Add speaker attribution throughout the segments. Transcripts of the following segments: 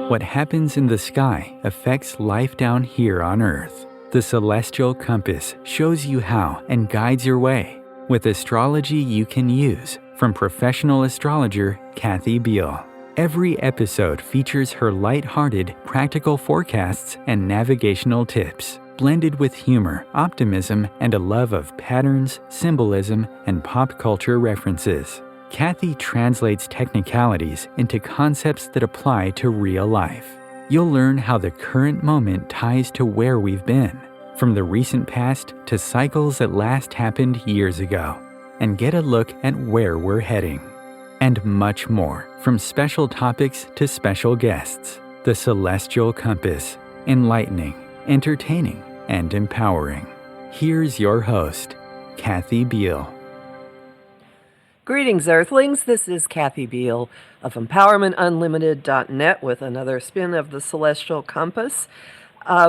Speaker 1: What happens in the sky affects life down here on Earth. The celestial compass shows you how and guides your way with astrology you can use from professional astrologer Kathy Beal. Every episode features her light-hearted, practical forecasts and navigational tips, blended with humor, optimism, and a love of patterns, symbolism, and pop culture references. Kathy translates technicalities into concepts that apply to real life. You'll learn how the current moment ties to where we've been, from the recent past to cycles that last happened years ago, and get a look at where we're heading. And much more, from special topics to special guests. The Celestial Compass, enlightening, entertaining, and empowering. Here's your host, Kathy Beal.
Speaker 2: Greetings, Earthlings. This is Kathy Beal of EmpowermentUnlimited.net with another spin of the Celestial Compass.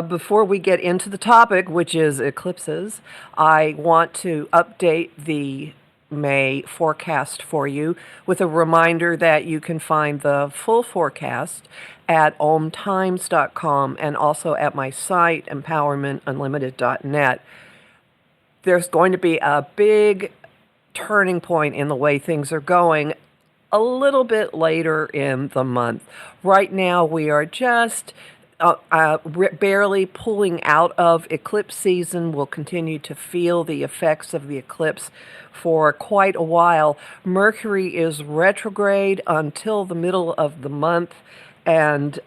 Speaker 2: Before we get into the topic, which is eclipses, I want to update the May forecast for you with a reminder that you can find the full forecast at ohmtimes.com and also at my site, EmpowermentUnlimited.net. There's going to be a big turning point in the way things are going a little bit later in the month. Right now, we are just barely pulling out of eclipse season. We'll continue to feel the effects of the eclipse for quite a while. Mercury is retrograde until the middle of the month, and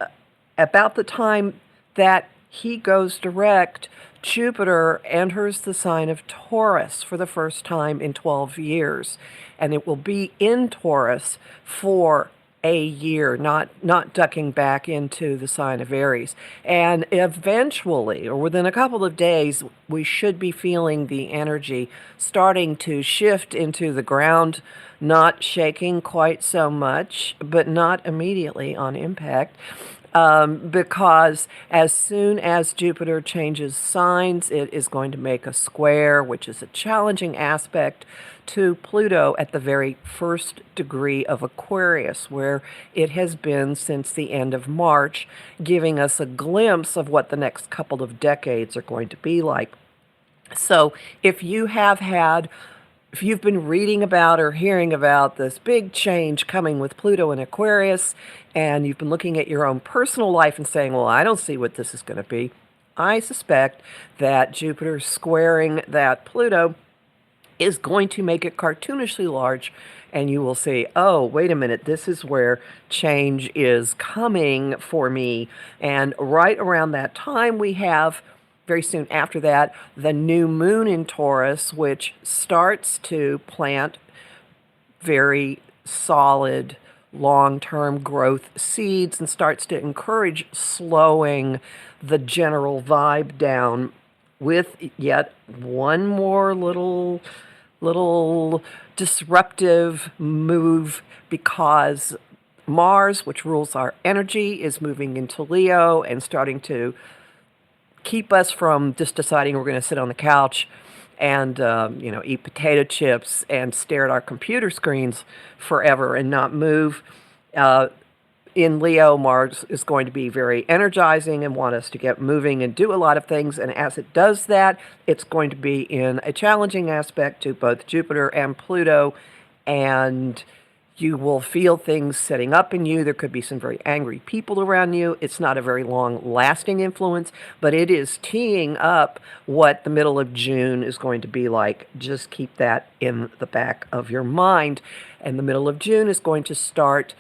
Speaker 2: about the time that he goes direct, Jupiter enters the sign of Taurus for the first time in 12 years, and it will be in Taurus for a year, not ducking back into the sign of Aries. And eventually, or within a couple of days, we should be feeling the energy starting to shift into the ground, not shaking quite so much, but not immediately on impact. Because as soon as Jupiter changes signs, it is going to make a square, which is a challenging aspect to Pluto at the very first degree of Aquarius, where it has been since the end of March, giving us a glimpse of what the next couple of decades are going to be like. So if you've been reading about or hearing about this big change coming with Pluto in Aquarius, and you've been looking at your own personal life and saying, well, I don't see what this is going to be, I suspect that Jupiter squaring that Pluto is going to make it cartoonishly large, and you will see, oh, wait a minute, this is where change is coming for me. And right around that time, we have very soon after that, the new moon in Taurus, which starts to plant very solid long-term growth seeds and starts to encourage slowing the general vibe down with yet one more little disruptive move, because Mars, which rules our energy, is moving into Leo and starting to keep us from just deciding we're going to sit on the couch and eat potato chips and stare at our computer screens forever and not move. In Leo, Mars is going to be very energizing and want us to get moving and do a lot of things. And as it does that, it's going to be in a challenging aspect to both Jupiter and Pluto, and you will feel things setting up in you. There could be some very angry people around you. It's not a very long-lasting influence, but it is teeing up what the middle of June is going to be like. Just keep that in the back of your mind. And the middle of June is going to start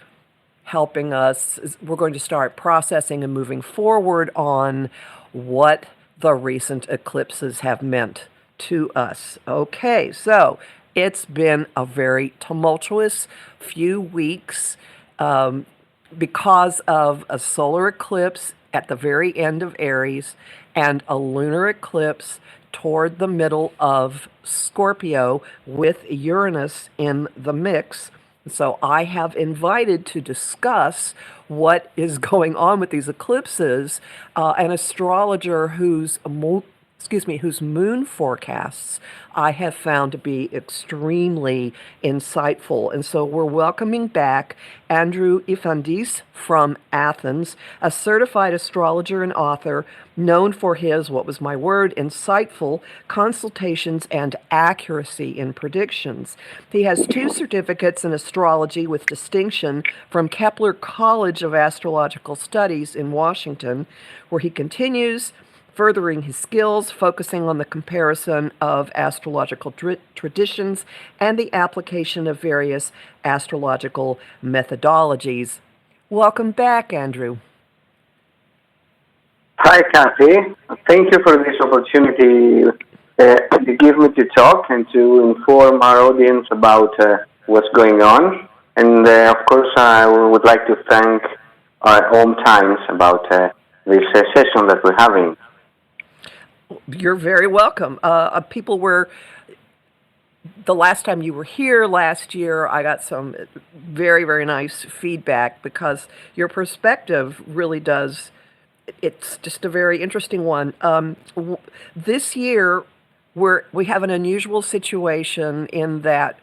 Speaker 2: helping us. We're going to start processing and moving forward on what the recent eclipses have meant to us. Okay, so it's been a very tumultuous few weeks because of a solar eclipse at the very end of Aries and a lunar eclipse toward the middle of Scorpio with Uranus in the mix. So I have invited to discuss what is going on with these eclipses an astrologer whose whose moon forecasts I have found to be extremely insightful. And so we're welcoming back Andrew Ifandis from Athens, a certified astrologer and author known for his, what was my word, insightful consultations and accuracy in predictions. He has 2 certificates in astrology with distinction from Kepler College of Astrological Studies in Washington, where he continues furthering his skills, focusing on the comparison of astrological traditions and the application of various astrological methodologies. Welcome back, Andrew.
Speaker 3: Hi, Kathy. Thank you for this opportunity to give me to talk and to inform our audience about what's going on. And of course, I would like to thank our Home Times about this session that we're having.
Speaker 2: You're very welcome. People were, the last time you were here last year, I got some very, very nice feedback because your perspective really does, it's just a very interesting one. This year, we have an unusual situation in that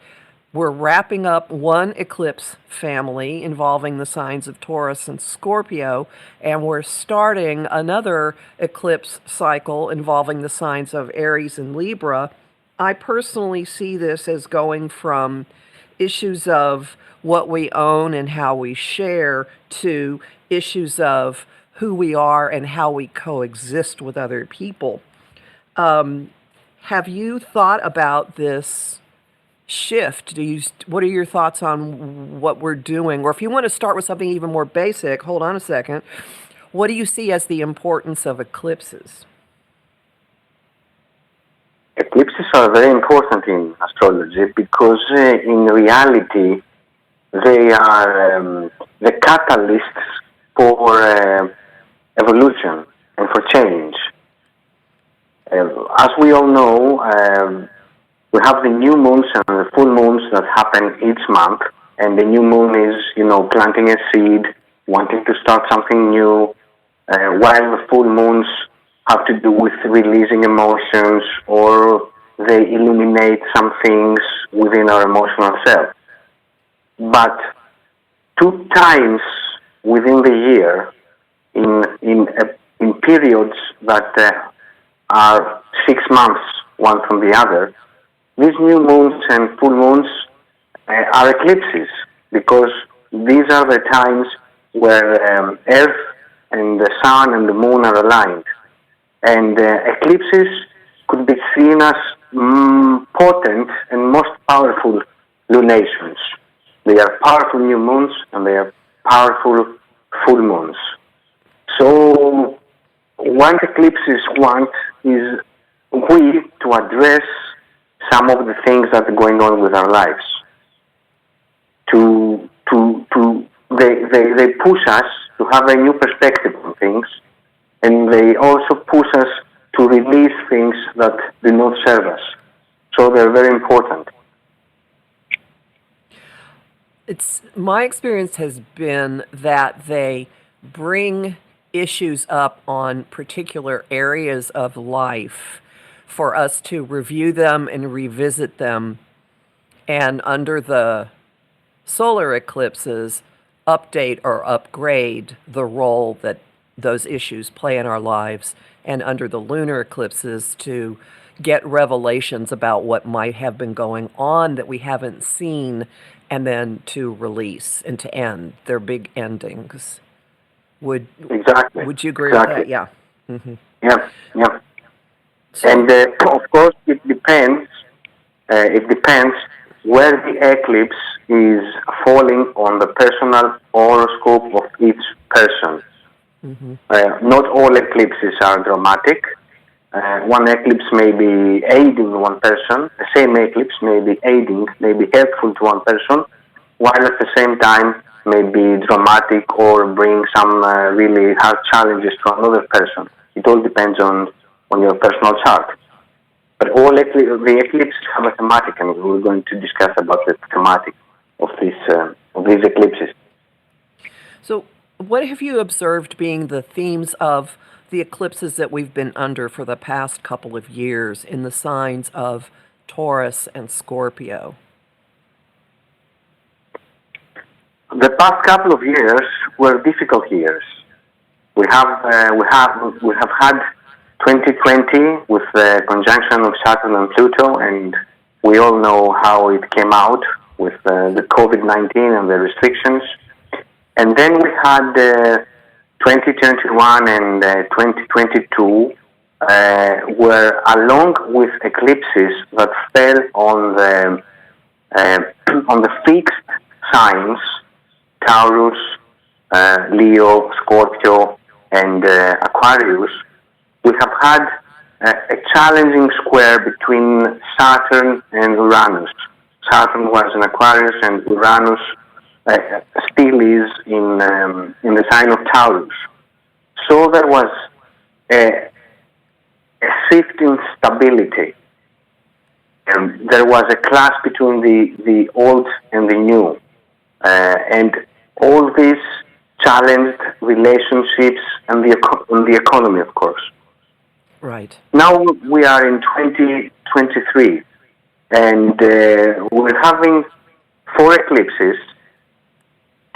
Speaker 2: we're wrapping up one eclipse family involving the signs of Taurus and Scorpio, and we're starting another eclipse cycle involving the signs of Aries and Libra. I personally see this as going from issues of what we own and how we share to issues of who we are and how we coexist with other people. Have you thought about this shift? What are your thoughts on what we're doing? Or if you want to start with something even more basic, hold on a second. What do you see as the importance of eclipses?
Speaker 3: Eclipses are very important in astrology because in reality they are the catalysts for evolution and for change. As we all know, we have the new moons and the full moons that happen each month, and the new moon is, planting a seed, wanting to start something new, while the full moons have to do with releasing emotions, or they illuminate some things within our emotional self. But 2 times within the year, in periods that are 6 months one from the other, these new moons and full moons are eclipses, because these are the times where Earth and the Sun and the Moon are aligned. And eclipses could be seen as potent and most powerful lunations. They are powerful new moons and they are powerful full moons. So what eclipses want is we to address some of the things that are going on with our lives. They push us to have a new perspective on things, and they also push us to release things that do not serve us. So they're very important.
Speaker 2: My experience has been that they bring issues up on particular areas of life for us to review them and revisit them, and under the solar eclipses, update or upgrade the role that those issues play in our lives, and under the lunar eclipses to get revelations about what might have been going on that we haven't seen, and then to release and to end. They're big endings. Would you agree with that? Yeah. Mm-hmm.
Speaker 3: Yeah. So, and of course, it depends. It depends where the eclipse is falling on the personal horoscope of each person. Mm-hmm. Not all eclipses are dramatic. One eclipse may be aiding one person. The same eclipse may be helpful to one person, while at the same time may be dramatic or bring some really hard challenges to another person. It all depends on your personal chart. But all the eclipses have a thematic, and we're going to discuss about the thematic of these eclipses.
Speaker 2: So What have you observed being the themes of the eclipses that we've been under for the past couple of years in the signs of Taurus and Scorpio?
Speaker 3: The past couple of years were difficult years. We have had 2020 with the conjunction of Saturn and Pluto, and we all know how it came out with the COVID-19 and the restrictions. And then we had 2021 and 2022, where along with eclipses that fell uh, on the fixed signs, Taurus, Leo, Scorpio, and Aquarius, we have had a challenging square between Saturn and Uranus. Saturn was in Aquarius, and Uranus still is in the sign of Taurus. So there was a shift in stability. There was a clash between the old and the new. And all this challenged relationships and the economy, of course.
Speaker 2: Right.
Speaker 3: Now we are in 2023, and we're having 4 eclipses.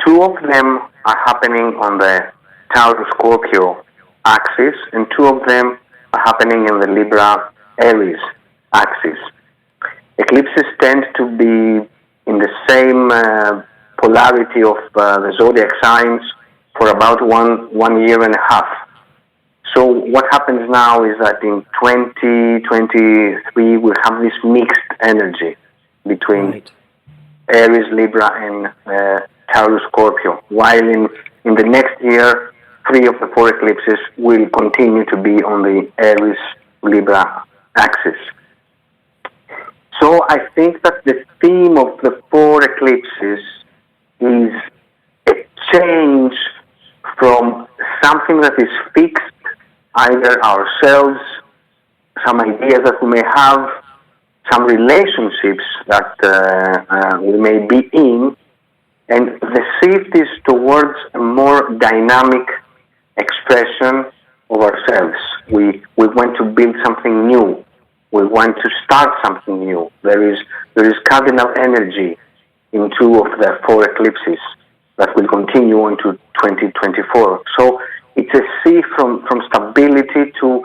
Speaker 3: 2 of them are happening on the Taurus-Scorpio axis, and 2 of them are happening in the Libra-Aries axis. Eclipses tend to be in the same polarity of the zodiac signs for about one year and a half. So what happens now is that in 2023 we'll have this mixed energy between Aries, Libra, and Taurus, Scorpio, while in the next year 3 of the 4 eclipses will continue to be on the Aries, Libra axis. So I think that the theme of the 4 eclipses is a change from something that is fixed, either ourselves, some ideas that we may have, some relationships that we may be in, and the shift is towards a more dynamic expression of ourselves. We want to build something new. We want to start something new. There is cardinal energy in 2 of the 4 eclipses that will continue into 2024. So it's a shift from stability to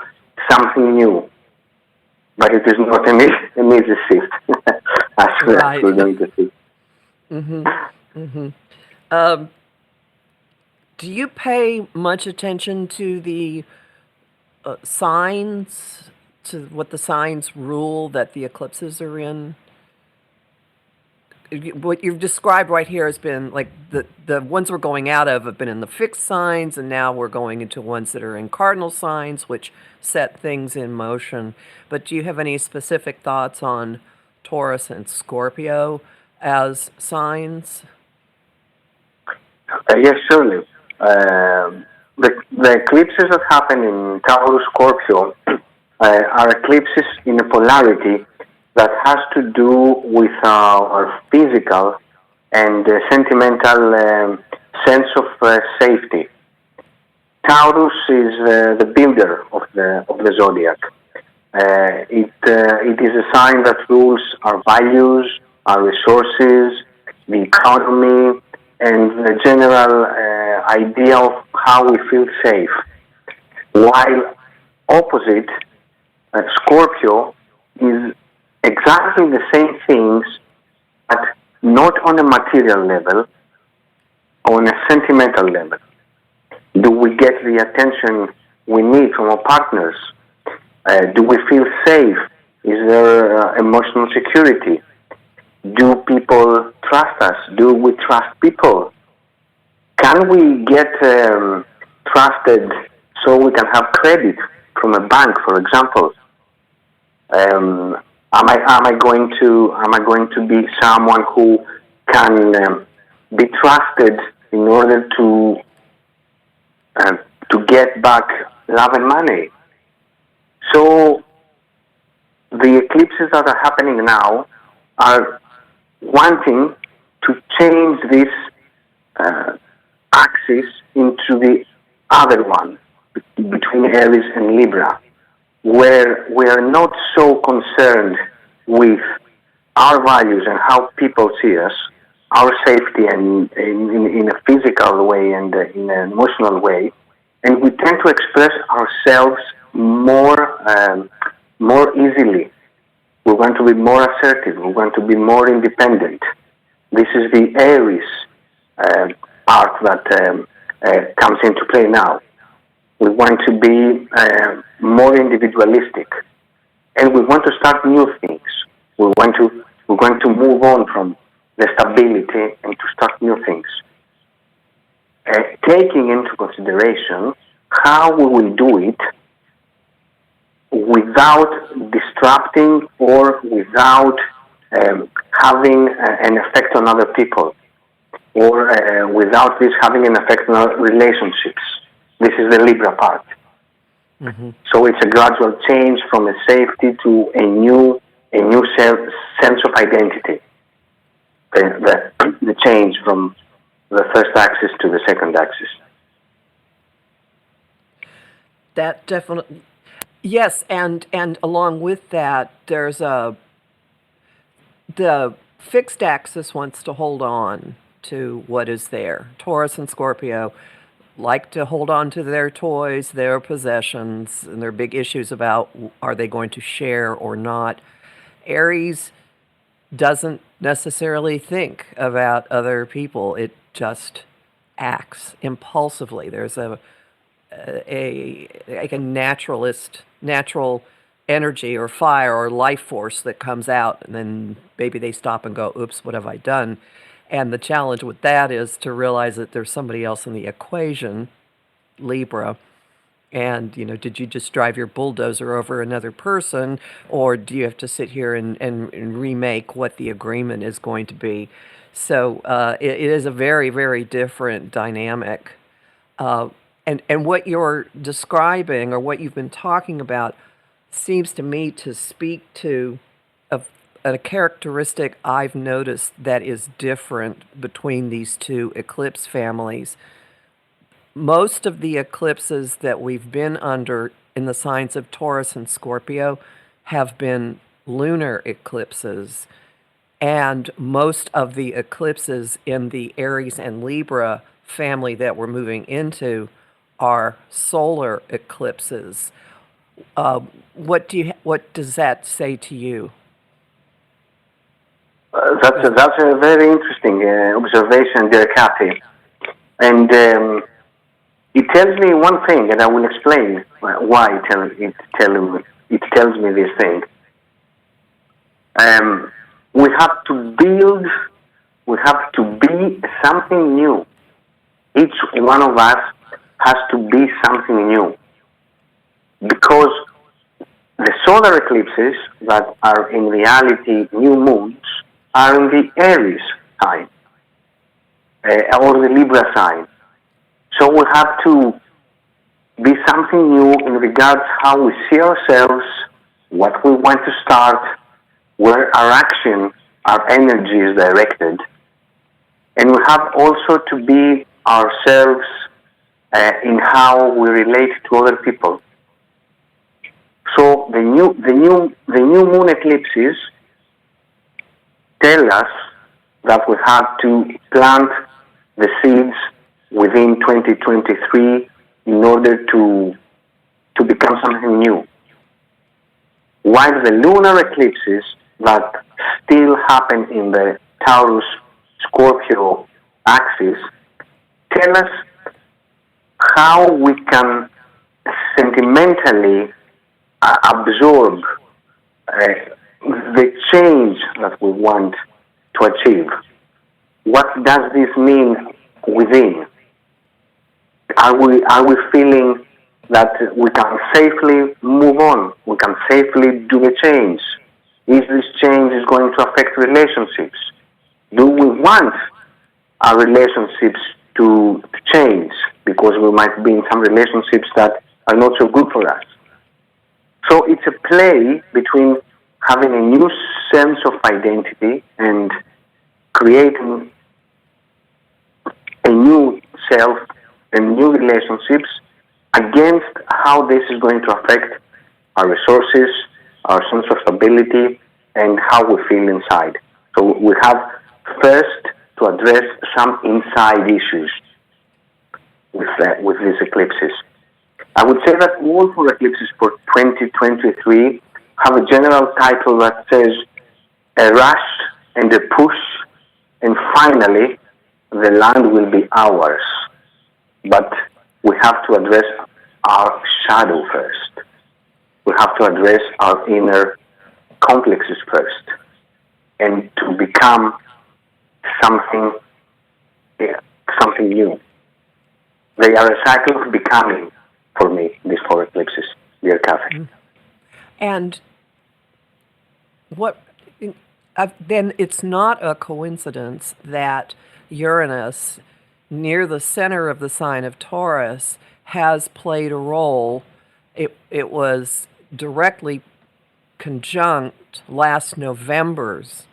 Speaker 3: something new. But it is not an easy shift, as we're going to see.
Speaker 2: Do you pay much attention to the signs, to what the signs rule that the eclipses are in? What you've described right here has been like the ones we're going out of have been in the fixed signs, and now we're going into ones that are in cardinal signs, which set things in motion. But do you have any specific thoughts on Taurus and Scorpio as signs?
Speaker 3: Yes, surely. The eclipses that happen in Taurus, Scorpio are eclipses in a polarity that has to do with our physical and sentimental sense of safety. Taurus is the builder of the zodiac. It is a sign that rules our values, our resources, the economy, and the general idea of how we feel safe. While opposite, Scorpio is exactly the same things, but not on a material level, on a sentimental level. Do we get the attention we need from our partners? Do we feel safe? Is there emotional security? Do people trust us? Do we trust people? Can we get trusted so we can have credit from a bank, for example? Am I going to be someone who can be trusted in order to get back love and money? So the eclipses that are happening now are wanting to change this axis into the other one, between Aries and Libra, where we are not so concerned with our values and how people see us, our safety, and in a physical way and in an emotional way, and we tend to express ourselves more easily. We want to be more assertive. We want to be more independent. This is the Aries part that comes into play now. We want to be more individualistic, and we want to start new things. We're going to move on from the stability and to start new things, taking into consideration how we will do it without disrupting or without having an effect on other people, or without this having an effect on our relationships. This is the Libra part. Mm-hmm. So it's a gradual change from a safety to a new sense of identity. The change from the first axis to the second axis.
Speaker 2: That definitely, yes, and along with that, there's the fixed axis wants to hold on to what is there. Taurus and Scorpio like to hold on to their toys, their possessions, and their big issues about are they going to share or not. Aries doesn't necessarily think about other people. It just acts impulsively. There's a natural energy or fire or life force that comes out, and then maybe they stop and go, oops, what have I done? And the challenge with that is to realize that there's somebody else in the equation, Libra, and, did you just drive your bulldozer over another person, or do you have to sit here and remake what the agreement is going to be? So it is a very, very different dynamic. And what you're describing or what you've been talking about seems to me to speak to a characteristic I've noticed that is different between these two eclipse families. Most of the eclipses that we've been under in the signs of Taurus and Scorpio have been lunar eclipses, and most of the eclipses in the Aries and Libra family that we're moving into are solar eclipses. What does that say to you?
Speaker 3: That's a very interesting observation there, Kathy. And it tells me one thing, and I will explain why it tells me this thing. We have to be something new. Each one of us has to be something new. Because the solar eclipses that are in reality new moons are in the Aries sign, or the Libra sign. So we have to be something new in regards how we see ourselves, what we want to start, where our action, our energy is directed. And we have also to be ourselves in how we relate to other people. So the new moon eclipses tell us that we have to plant the seeds within 2023 in order to become something new. While the lunar eclipses that still happen in the Taurus-Scorpio axis tell us how we can sentimentally absorb the change that we want to achieve. What does this mean within? Are we feeling that we can safely move on? We can safely do the change? Is this change going to affect relationships? Do we want our relationships to change because we might be in some relationships that are not so good for us? So it's a play between having a new sense of identity and creating a new self and new relationships against how this is going to affect our resources, our sense of stability, and how we feel inside. So we have first to address some inside issues with these eclipses. I would say that all four eclipses for 2023 have a general title that says a rush and a push, and finally the land will be ours. But we have to address our shadow first. We have to address our inner complexes first, and to become something new. They are a cycle of becoming for me, these four eclipses, dear Kathy.
Speaker 2: And then it's not a coincidence that Uranus, near the center of the sign of Taurus, has played a role. It was directly conjunct last November's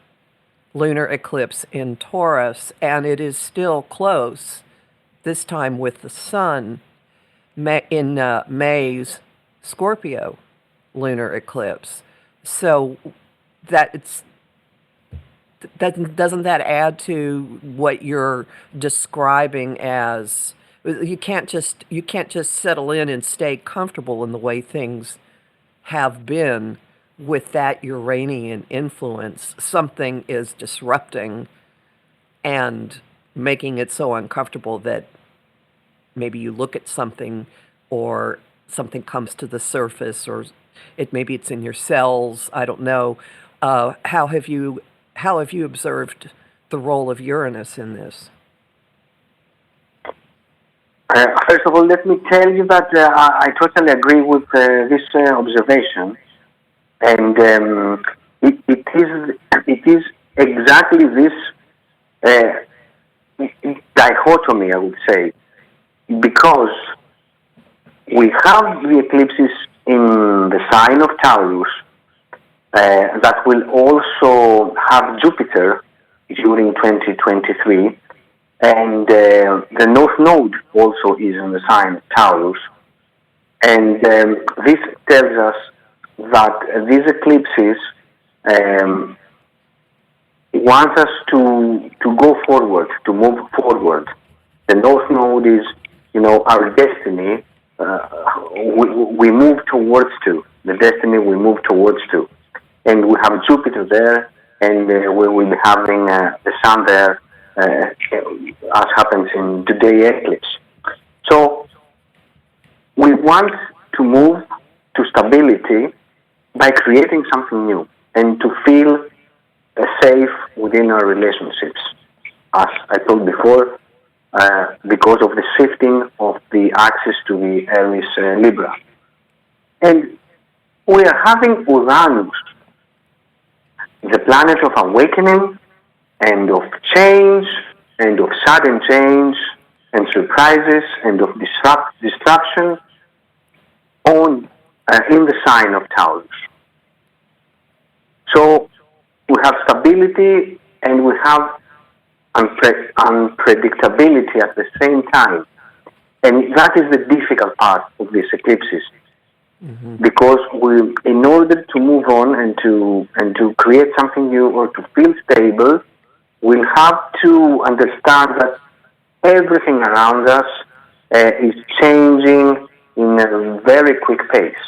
Speaker 2: lunar eclipse in Taurus, and it is still close, this time with the Sun, in May's Scorpio lunar eclipse. So doesn't that add to what you're describing as you can't just settle in and stay comfortable in the way things have been with that Uranian influence? Something is disrupting and making it so uncomfortable that maybe you look at something or something comes to the surface, or maybe it's in your cells. I don't know. How have you observed the role of Uranus in this?
Speaker 3: First of all, let me tell you that I totally agree with this observation, and it is exactly this dichotomy, I would say, because we have the eclipses in the sign of Taurus that will also have Jupiter during 2023. And the North Node also is in the sign of Taurus. And this tells us that these eclipses want us to go forward, to move forward. The North Node is, our destiny. We move towards to. The destiny we move towards to. And we have Jupiter there, and we will be having the Sun there, as happens in today's eclipse. So we want to move to stability by creating something new and to feel safe within our relationships. As I told before, because of the shifting of the axis to the Aries Libra. And we are having Uranus, the planet of awakening and of change and of sudden change and surprises and of disruption in the sign of Taurus. So we have stability and we have unpredictability at the same time. And that is the difficult part of these eclipses. Mm-hmm. Because in order to move on and to create something new or to feel stable, we'll have to understand that everything around us is changing in a very quick pace.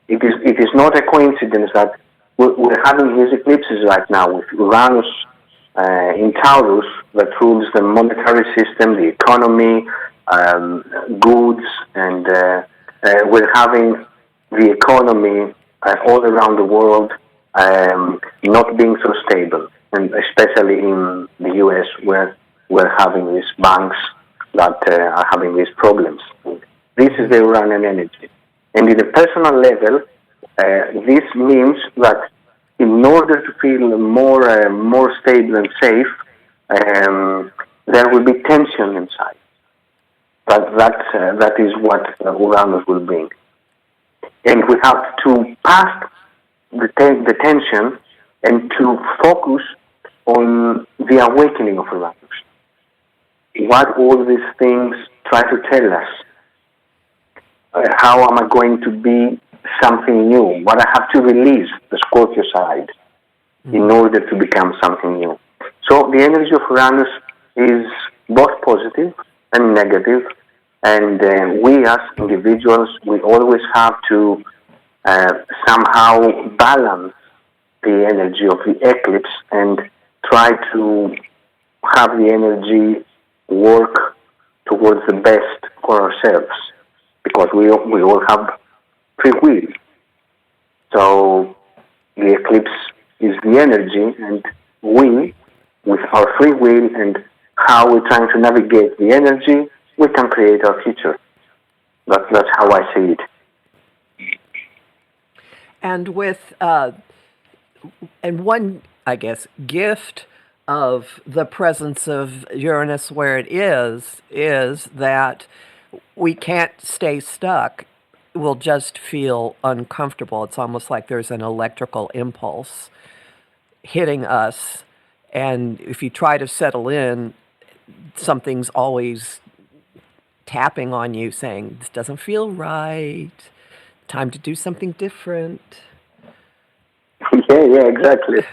Speaker 3: It is not a coincidence that we're having these eclipses right now with Uranus in Taurus that rules the monetary system, the economy, goods, and we're having the economy all around the world not being so stable, and especially in the US where we're having these banks that are having these problems. This is the Uranian energy. And in a personal level, this means that in order to feel more stable and safe, there will be tension inside. But that is what Uranus will bring. And we have to pass the tension and to focus on the awakening of Uranus. what all these things try to tell us. How am I going to be something new? What I have to release, the Scorpio side, in order to become something new. So the energy of Uranus is both positive and negative, and we as individuals, we always have to somehow balance the energy of the eclipse and try to have the energy work towards the best for ourselves, because we all have free will. So the eclipse is the energy, and we, with our free will and how we're trying to navigate the energy, we can create our future. That's how I see it.
Speaker 2: And with and one, I guess, gift of the presence of Uranus where it is that we can't stay stuck. We'll just feel uncomfortable. It's almost like there's an electrical impulse hitting us, and if you try to settle in, something's always tapping on you saying, this doesn't feel right, time to do something different.
Speaker 3: Yeah, exactly.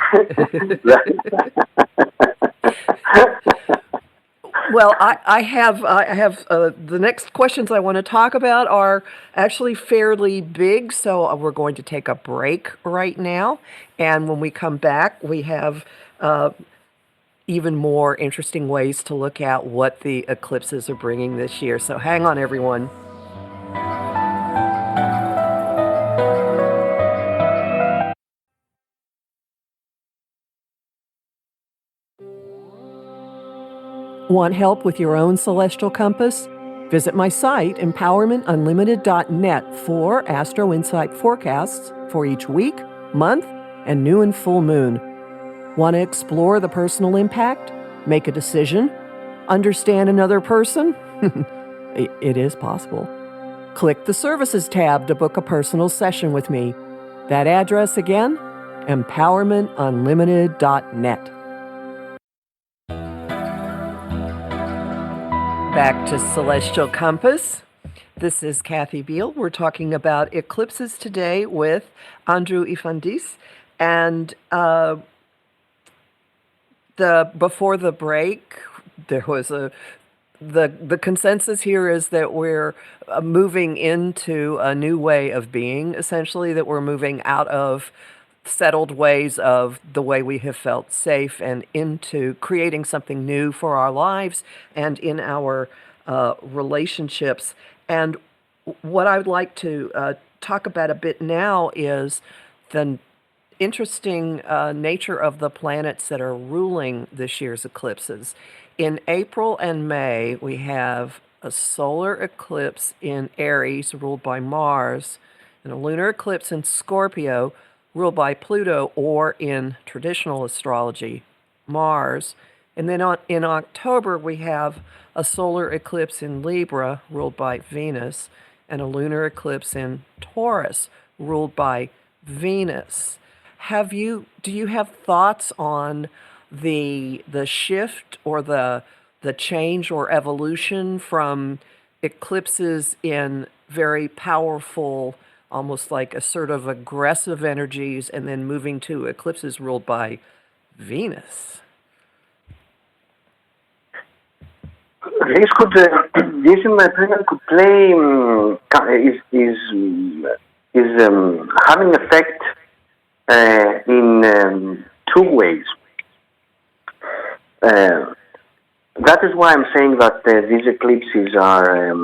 Speaker 2: Well, I have the next questions I want to talk about are actually fairly big, so we're going to take a break right now, and when we come back, we have even more interesting ways to look at what the eclipses are bringing this year. So hang on, everyone. Want help with your own celestial compass? Visit my site, empowermentunlimited.net, for Astro Insight forecasts for each week, month, and new and full moon. Want to explore the personal impact? Make a decision? Understand another person? It is possible. Click the Services tab to book a personal session with me. That address again, empowermentunlimited.net. Back to Celestial Compass. This is Kathy Beal. We're talking about eclipses today with Andrew Ifandis. And before the break, there was the consensus here is that we're moving into a new way of being, essentially, that we're moving out of settled ways of the way we have felt safe and into creating something new for our lives and in our relationships. And what I would like to talk about a bit now is the interesting nature of the planets that are ruling this year's eclipses. In April and May, we have a solar eclipse in Aries, ruled by Mars, and a lunar eclipse in Scorpio, ruled by Pluto, or in traditional astrology, Mars. And then in October, we have a solar eclipse in Libra, ruled by Venus, and a lunar eclipse in Taurus, ruled by Venus. Do you have thoughts on the shift or the change or evolution from eclipses in very powerful, almost like assertive, aggressive energies, and then moving to eclipses ruled by Venus?
Speaker 3: This in my opinion, could play is having effect in two ways. That is why I'm saying that these eclipses are a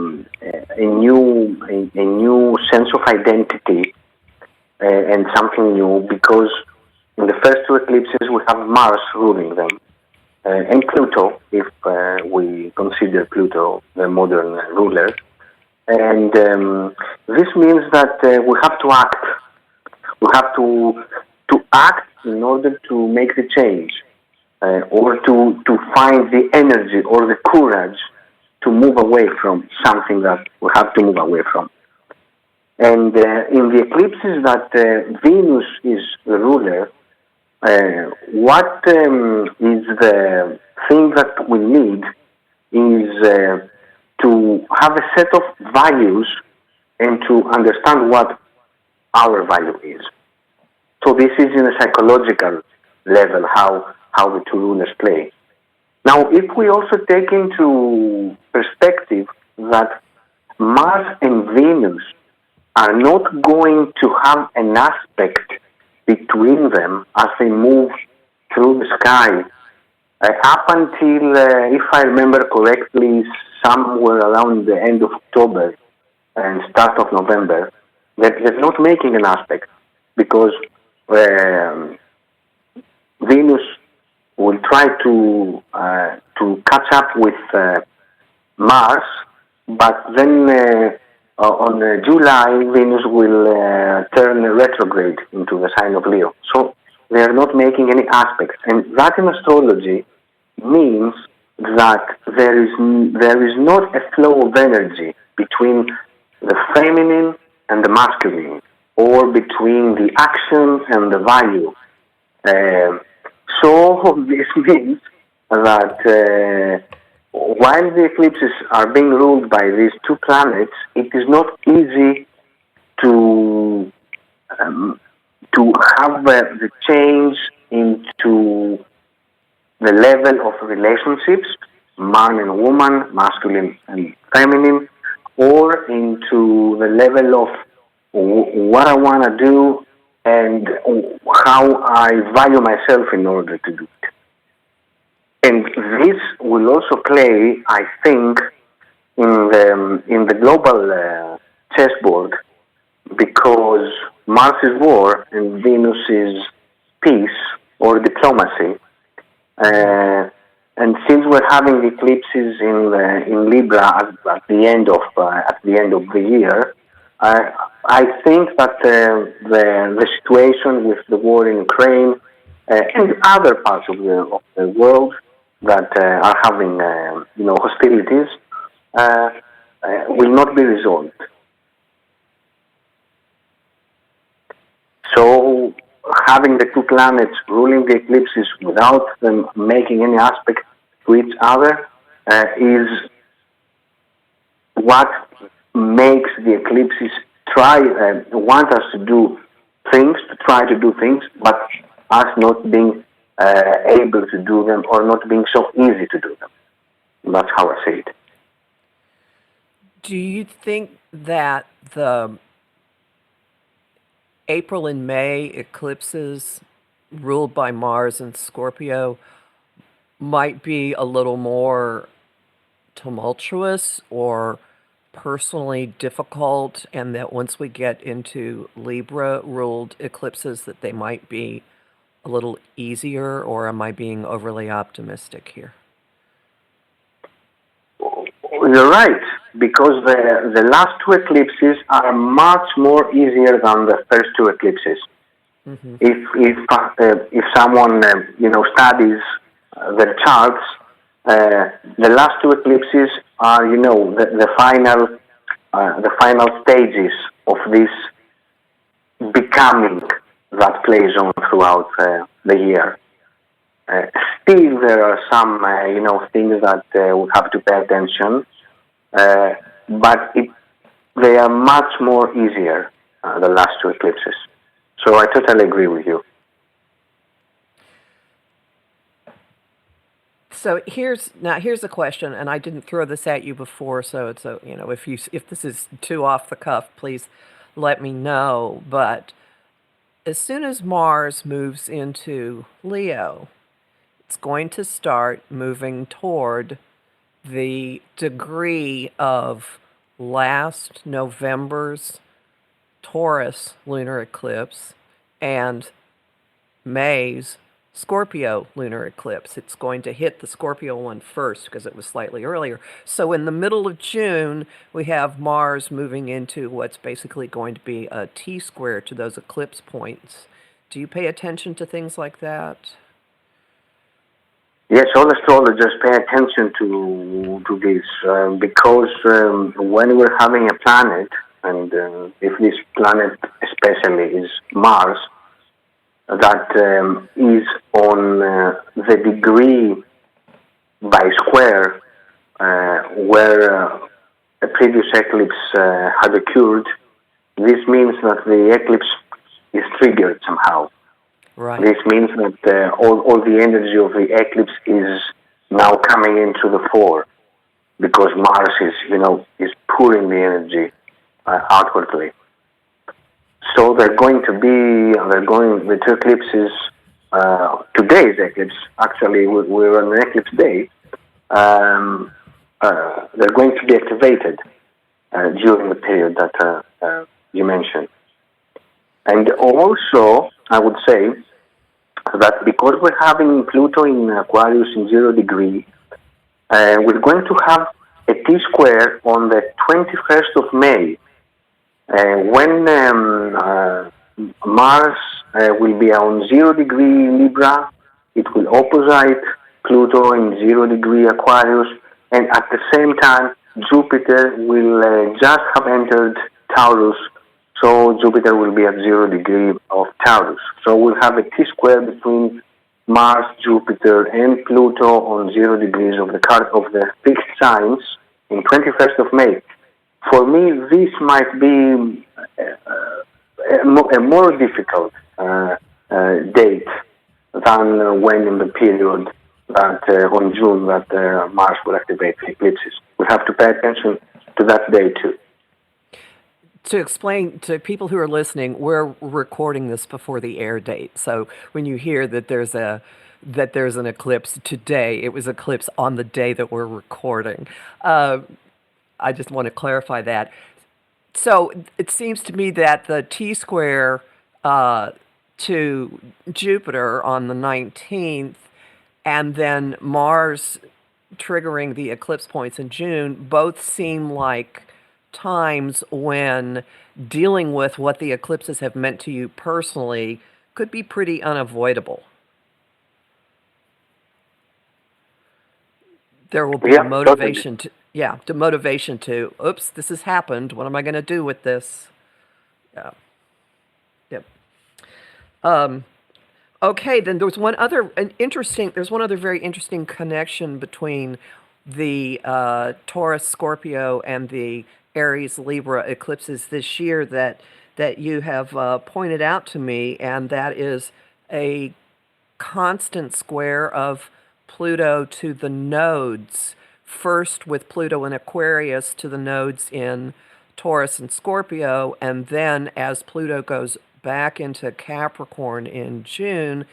Speaker 3: new sense of identity and something new, because in the first two eclipses we have Mars ruling them and Pluto, if we consider Pluto the modern ruler. And this means that we have to act. We have to act in order to make the change. Or to find the energy or the courage to move away from something that we have to move away from. And in the eclipses that Venus is the ruler, what is the thing that we need is to have a set of values and to understand what our value is. So this is in a psychological level how the two rulers play. Now, if we also take into perspective that Mars and Venus are not going to have an aspect between them as they move through the sky up until, if I remember correctly, somewhere around the end of October and start of November, that they're not making an aspect because Venus will try to catch up with Mars, but then on July, Venus will turn retrograde into the sign of Leo. So they are not making any aspects, and that in astrology means that there is not a flow of energy between the feminine and the masculine, or between the action and the value. So this means that while the eclipses are being ruled by these two planets, it is not easy to have the change into the level of relationships, man and woman, masculine and feminine, or into the level of what I want to do and how I value myself in order to do it. And this will also play, I think, in the global chessboard, because Mars is war and Venus is peace or diplomacy. And since we're having eclipses in Libra at the end of the year, I think that the situation with the war in Ukraine and other parts of the world that are having hostilities will not be resolved. So having the two planets ruling the eclipses without them making any aspect to each other is what makes the eclipses want us to do things, to try to do things, but us not being able to do them, or not being so easy to do them. That's how I see it.
Speaker 2: Do you think that the April and May eclipses ruled by Mars and Scorpio might be a little more tumultuous or personally difficult, and that once we get into Libra ruled eclipses that they might be a little easier, or am I being overly optimistic here?
Speaker 3: You're right, because the last two eclipses are much more easier than the first two eclipses. Mm-hmm. If someone studies the charts, the last two eclipses are the final stages of this becoming that plays on throughout the year. Still, there are some things that we have to pay attention, but they are much more easier the last two eclipses. So I totally agree with you.
Speaker 2: So here's a question, and I didn't throw this at you before, so it's if this is too off the cuff, please let me know. But as soon as Mars moves into Leo, it's going to start moving toward the degree of last November's Taurus lunar eclipse and May's Scorpio lunar eclipse. It's going to hit the Scorpio one first because it was slightly earlier. So in the middle of June, we have Mars moving into what's basically going to be a T-square to those eclipse points. Do you pay attention to things like that?
Speaker 3: Yes, all astrologers pay attention to this because when we're having a planet, and if this planet especially is Mars, that is on the degree by square where a previous eclipse had occurred, this means that the eclipse is triggered somehow.
Speaker 2: Right.
Speaker 3: This means that all the energy of the eclipse is now coming into the fore, because Mars is pouring the energy outwardly. So the two eclipses, today's eclipse, actually we're on an eclipse day, they're going to be activated during the period that you mentioned. And also, I would say that because we're having Pluto in Aquarius in 0 degree, we're going to have a T-square on the 21st of May, when Mars will be on 0 degree Libra. It will opposite Pluto in 0 degree Aquarius, and at the same time Jupiter will just have entered Taurus, so Jupiter will be at 0 degree of Taurus. So we'll have a T-square between Mars, Jupiter, and Pluto on 0 degrees of the fixed signs in 21st of May. For me, this might be a more difficult date than when in the period that on June that Mars will activate the eclipses. We have to pay attention to that day too.
Speaker 2: To explain to people who are listening, we're recording this before the air date. So when you hear that there's an eclipse today, it was eclipse on the day that we're recording. I just want to clarify that. So it seems to me that the T-square to Jupiter on the 19th, and then Mars triggering the eclipse points in June, both seem like times when dealing with what the eclipses have meant to you personally could be pretty unavoidable. There will be a motivation to, oops, this has happened. What am I going to do with this? Yeah. Yep. Okay, then there's one other very interesting connection between the Taurus, Scorpio, and the Aries, Libra eclipses this year that you have pointed out to me, and that is a constant square of Pluto to the nodes. First with Pluto in Aquarius to the nodes in Taurus and Scorpio, and then as Pluto goes back into Capricorn in June,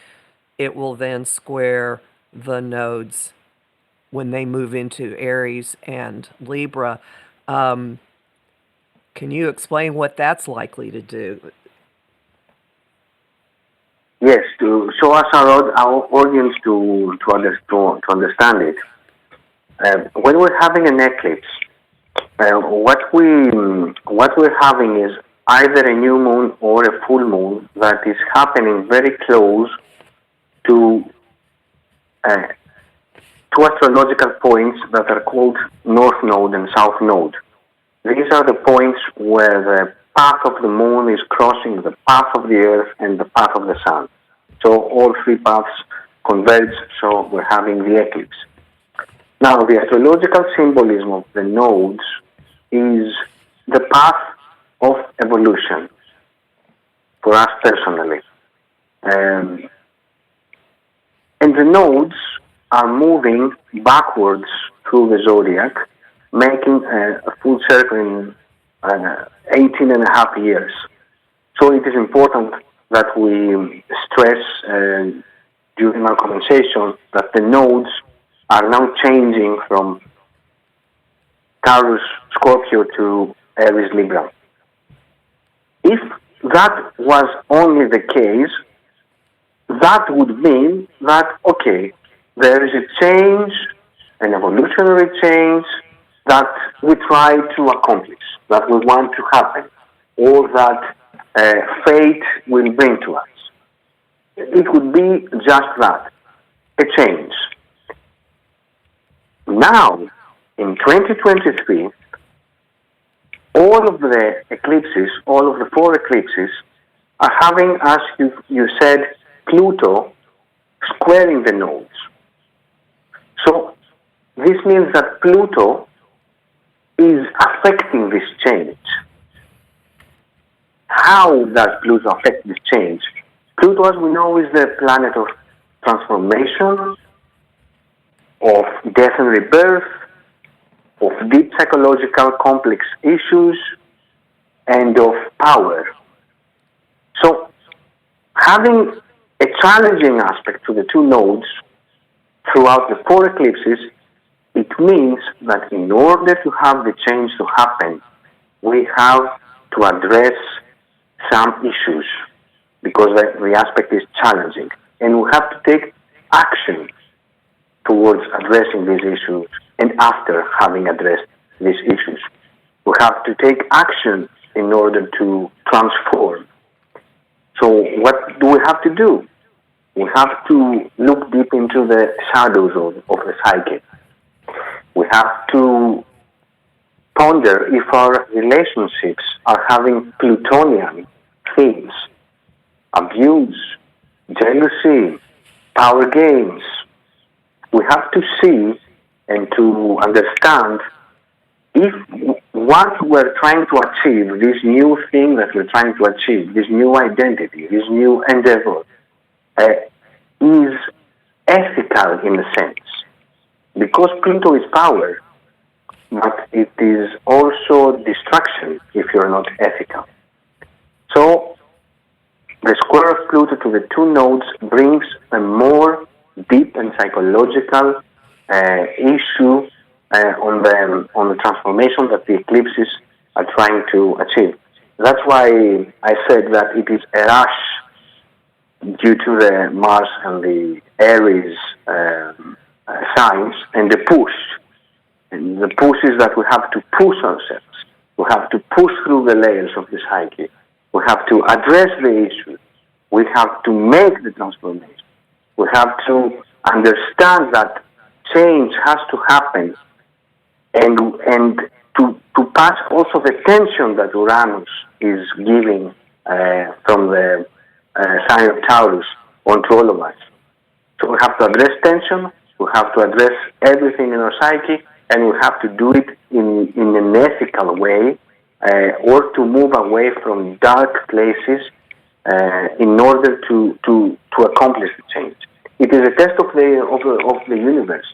Speaker 2: it will then square the nodes when they move into Aries and Libra. Can you explain what that's likely to do?
Speaker 3: Yes, to show us our audience to understand it. When we're having an eclipse, what we're having is either a new moon or a full moon that is happening very close to two astrological points that are called North Node and South Node. These are the points where the path of the moon is crossing the path of the Earth and the path of the Sun. So all three paths converge, so we're having the eclipse. Now, the astrological symbolism of the nodes is the path of evolution for us personally. And the nodes are moving backwards through the zodiac, making a full circle in 18 and a half years. So it is important that we stress during our conversation that the nodes are now changing from Taurus, Scorpio to Aries, Libra. If that was only the case, that would mean that, okay, there is a change, an evolutionary change that we try to accomplish, that we want to happen, or that fate will bring to us. It would be just that, a change. Now, in 2023, all of the eclipses, all of the four eclipses, are having, as you said, Pluto squaring the nodes. So this means that Pluto is affecting this change. How does Pluto affect this change? Pluto, as we know, is the planet of transformation, of death and rebirth, of deep psychological complex issues, and of power. So, having a challenging aspect to the two nodes throughout the 4 eclipses, it means that in order to have the change to happen, we have to address some issues because the aspect is challenging. And we have to take action towards addressing these issues and after having addressed these issues. We have to take action in order to transform. So what do we have to do? We have to look deep into the shadows of the psyche. We have to ponder if our relationships are having Plutonian themes, abuse, jealousy, power games. We have to see and to understand if what we're trying to achieve, this new thing that we're trying to achieve, this new identity, this new endeavor, is ethical in a sense. Because Pluto is power, but it is also destruction if you're not ethical. So, the square of Pluto to the two nodes brings a more deep and psychological issue on the transformation that the eclipses are trying to achieve. That's why I said that it is a rush due to the Mars and the Aries signs and the push. And the push is that we have to push ourselves. We have to push through the layers of the psyche. We have to address the issue. We have to make the transformation. We have to understand that change has to happen and to pass also the tension that Uranus is giving from the sign of Taurus onto all of us. So we have to address tension, we have to address everything in our psyche, and we have to do it in an ethical way or to move away from dark places in order to accomplish the change. It is a test of the universe.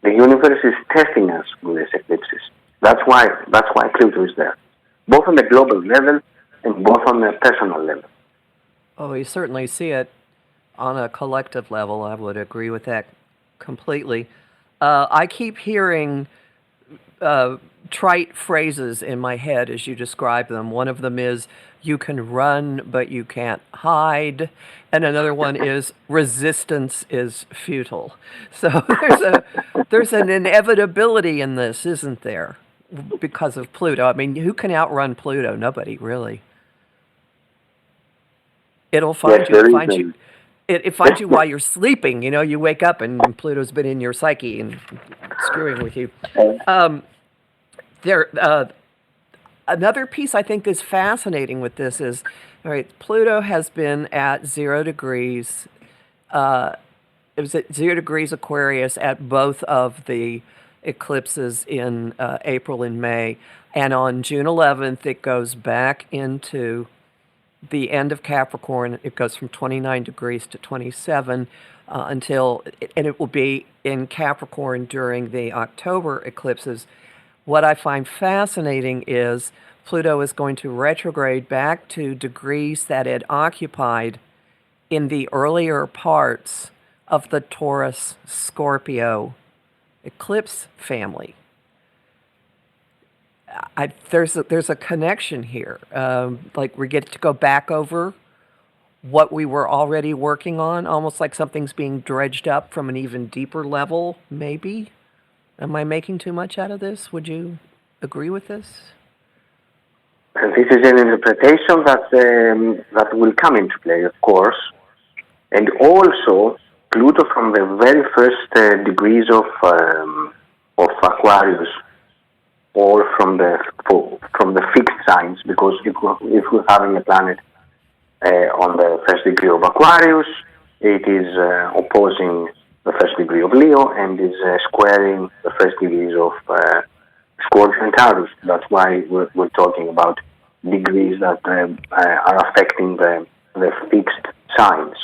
Speaker 3: The universe is testing us with these eclipses. That's why Pluto is there, both on the global level and both on the personal level.
Speaker 2: Oh, you certainly see it on a collective level. I would agree with that completely. I keep hearing trite phrases in my head as you describe them. One of them is, you can run, but you can't hide. And another one is, resistance is futile. So there's an inevitability in this, isn't there? Because of Pluto. I mean, who can outrun Pluto? Nobody, really. It'll find you. It finds you while you're sleeping. You know, you wake up and Pluto's been in your psyche and screwing with you. Another piece I think is fascinating with this is, all right, Pluto has been at 0 degrees. It was at 0 degrees Aquarius at both of the eclipses in April and May. And on June 11th, it goes back into the end of Capricorn. It goes from 29 degrees to 27 and it will be in Capricorn during the October eclipses. What I find fascinating is Pluto is going to retrograde back to degrees that it occupied in the earlier parts of the Taurus-Scorpio eclipse family. There's a connection here. Like we get to go back over what we were already working on, almost like something's being dredged up from an even deeper level, maybe. Am I making too much out of this? Would you agree with this?
Speaker 3: And this is an interpretation that will come into play, of course. And also, Pluto from the very first degrees of Aquarius, or from the fixed signs, because if we're having a planet on the first degree of Aquarius, it is opposing the first degree of Leo, and is squaring the first degrees of Scorpio and Taurus. That's why we're talking about degrees that are affecting the fixed signs.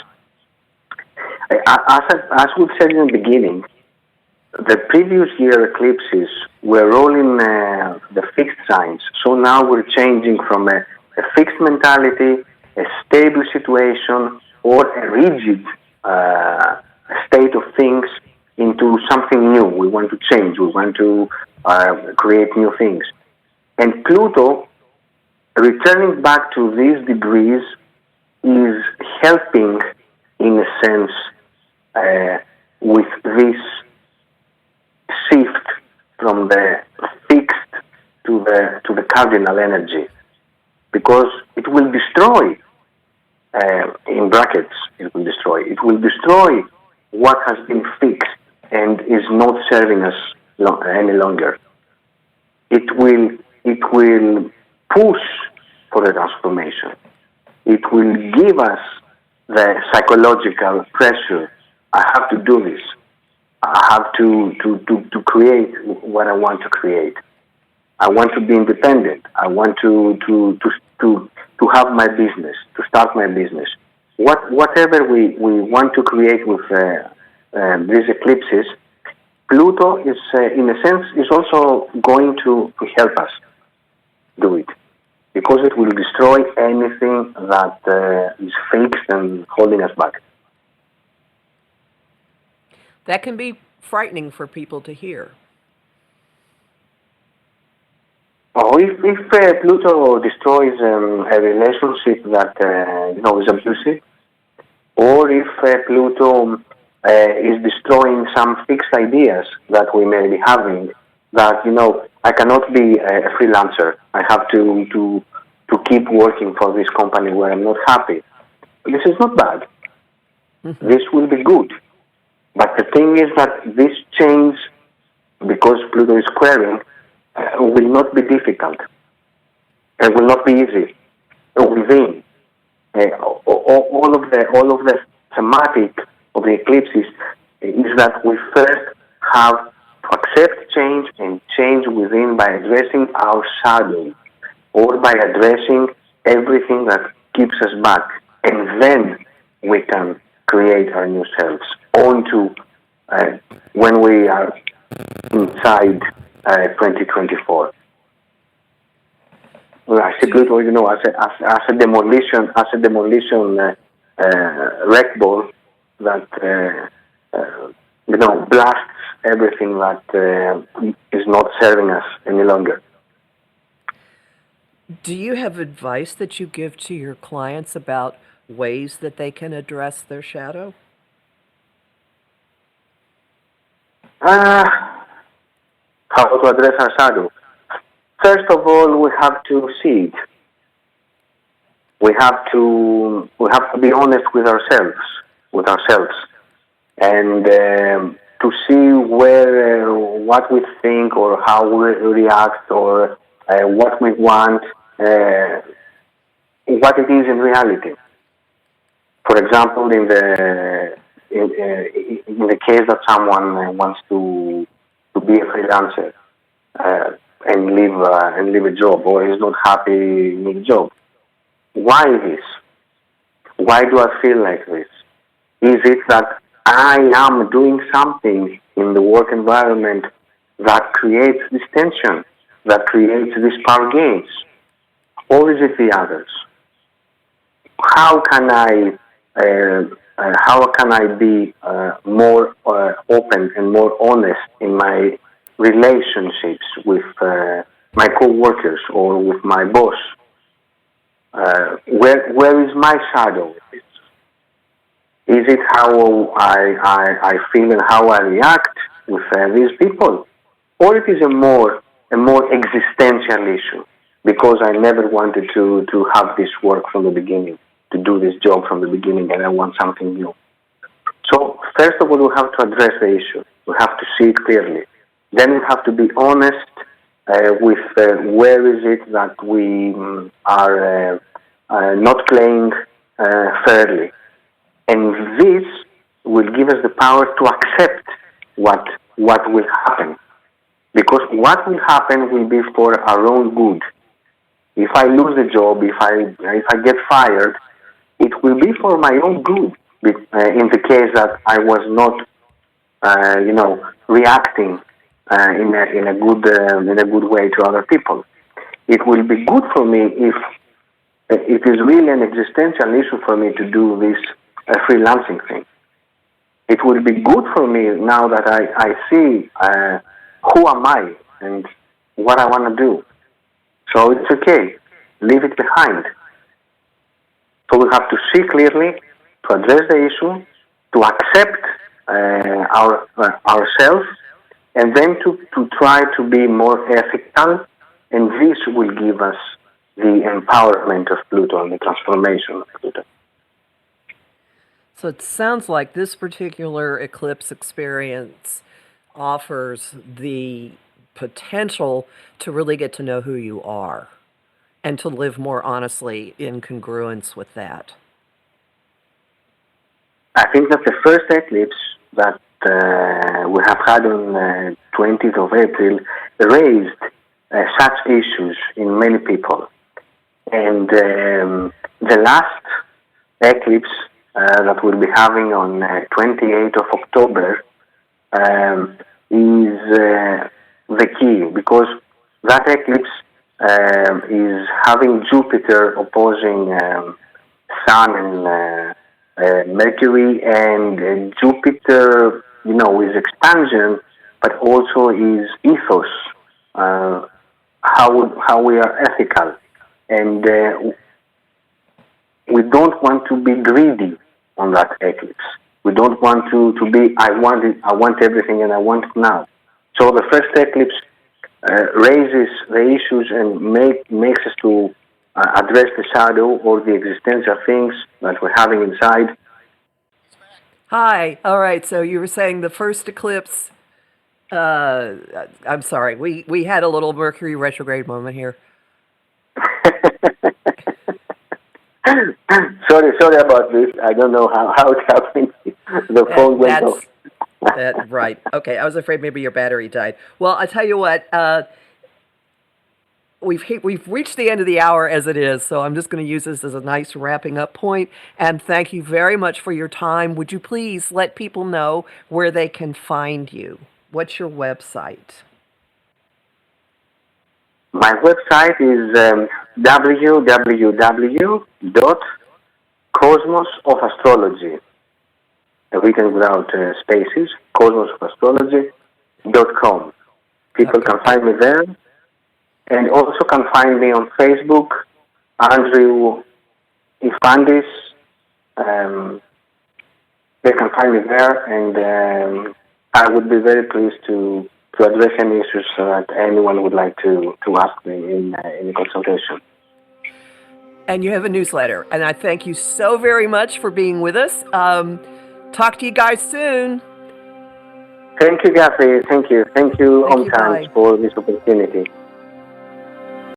Speaker 3: As we said in the beginning, the previous year eclipses were all in the fixed signs. So now we're changing from a fixed mentality, a stable situation, or a rigid state of things into something new. We want to change. We want to create new things. And Pluto, returning back to these degrees, is helping, in a sense, with this shift from the fixed to the cardinal energy, because it will destroy, in brackets, it will destroy what has been fixed and is not serving us any longer. It will push for a transformation. It will give us the psychological pressure. I have to do this. I have to create what I want to create. I want to be independent. I want to have my business, to start my business. Whatever we want to create with these eclipses, Pluto is, in a sense, is also going to help us do it, because it will destroy anything that is fixed and holding us back.
Speaker 2: That can be frightening for people to hear.
Speaker 3: Oh, if Pluto destroys a relationship that is abusive, or if Pluto is destroying some fixed ideas that we may be having, that I cannot be a freelancer. I have to keep working for this company where I'm not happy. This is not bad. Mm-hmm. This will be good. But the thing is that this change, because Pluto is squaring, will not be difficult. It will not be easy. Within all of the thematic of the eclipses is that we first have to accept change and change within by addressing our shadow, or by addressing everything that keeps us back, and then we can create our new selves onto when we are inside 2024. I see Pluto, as a demolition wreck ball that blasts everything that is not serving us any longer.
Speaker 2: Do you have advice that you give to your clients about ways that they can address their shadow?
Speaker 3: How to address our shadow? First of all, we have to see it. We have to be honest with ourselves, and to see what we think, or how we react, or what we want, what it is in reality. For example, in the case that someone wants to be a freelancer and leave a job, or is not happy in a job, why this? Why do I feel like this? Is it that I am doing something in the work environment that creates this tension, that creates these power games, or is it the others? How can I be more open and more honest in my relationships with my co-workers or with my boss? Where is my shadow? Is it how I feel and how I react with these people, or it is a more existential issue, because I never wanted to have this work from the beginning, to do this job from the beginning, and I want something new. So first of all, we have to address the issue. We have to see it clearly. Then we have to be honest with where is it that we are not playing fairly. And this will give us the power to accept what will happen. Because what will happen will be for our own good. If I lose the job, if I get fired, it will be for my own good. In the case that I was not, reacting in a good way to other people. It will be good for me if it is really an existential issue for me to do this freelancing thing. It will be good for me now that I see who am I and what I want to do. So it's okay. Leave it behind. So we have to see clearly, to address the issue, to accept ourselves, and then to try to be more ethical, and this will give us the empowerment of Pluto and the transformation of Pluto.
Speaker 2: So it sounds like this particular eclipse experience offers the potential to really get to know who you are and to live more honestly in congruence with that.
Speaker 3: I think that the first eclipse that we have had on 20th of April raised such issues in many people. And the last eclipse that we'll be having on 28th of October is the key, because that eclipse is having Jupiter opposing Sun and Mercury, and Jupiter, is expansion, but also is ethos, how we are ethical, and we don't want to be greedy on that eclipse. We don't want to be, I want everything and I want it now. So the first eclipse raises the issues and makes us to address the shadow or the existential things that we're having inside.
Speaker 2: Hi. All right. So you were saying the first eclipse. I'm sorry. We had a little Mercury retrograde moment here.
Speaker 3: Sorry about this. I don't know how it's happening. The phone went off.
Speaker 2: Right. Okay. I was afraid maybe your battery died. Well, I tell you what. We've reached the end of the hour as it is, so I'm just going to use this as a nice wrapping up point. And thank you very much for your time. Would you please let people know where they can find you? What's your website?
Speaker 3: My website is www.cosmosofastrology, written without spaces, cosmosofastrology.com. People can find me there, and also can find me on Facebook, Andrew Ifandis. They can find me there, and I would be very pleased to address any issues that anyone would like to ask me in a consultation.
Speaker 2: And you have a newsletter, and I thank you so very much for being with us. Talk to you guys soon.
Speaker 3: Thank you, Kathy. Thank you. Thank you, Om Times, for this opportunity.